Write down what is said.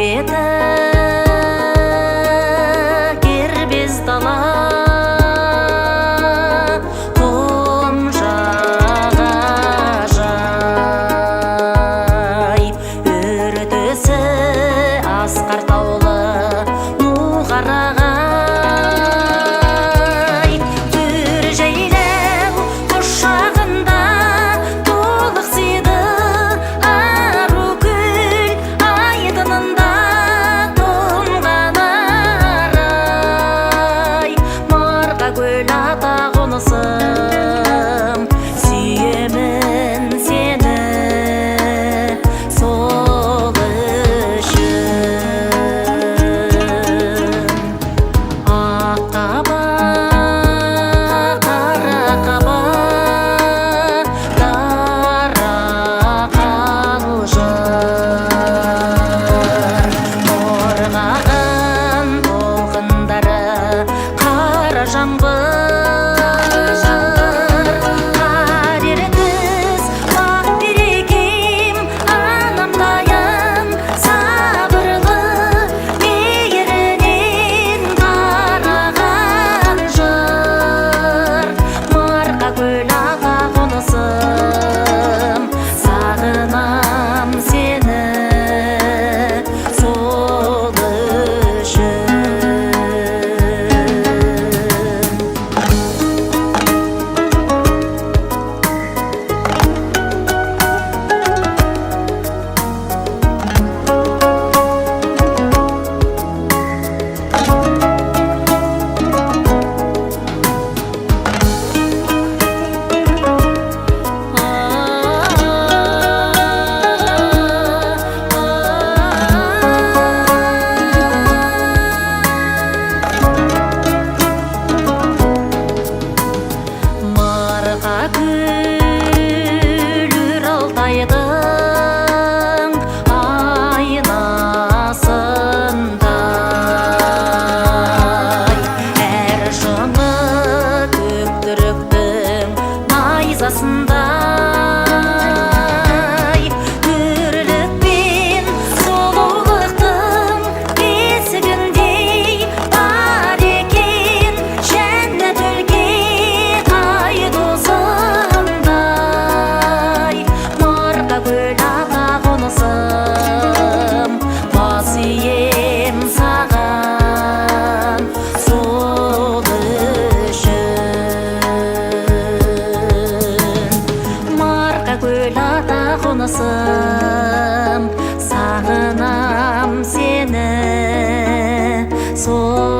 келбеті кербез дала тұнжағажай үрдісі асқар таулы нуғарағай түр жайлау құшағында толық сыйды ару гүл айдынында тұнған арай марқа көл ата қонысым сүйемін сені сол үшін ақ қаба қара қаба дара қалжыр қорғаған толқындары қара жаңбыр қадірсіз бақ берекем анамдайын сабырлы мейірінен қараған жыр марқа көл ата қонысым сағынам сені сол үшін марқа күлір алтайдың айнасындай әр жыңы көк түріктің найзасындай үрлік пен сұлулықтың бесігіндей бар екен жәннат өлке ай досындай марқа көл ата қонысым бас ием саған сол үшін марқа көл ата қонысым сағынам сені сол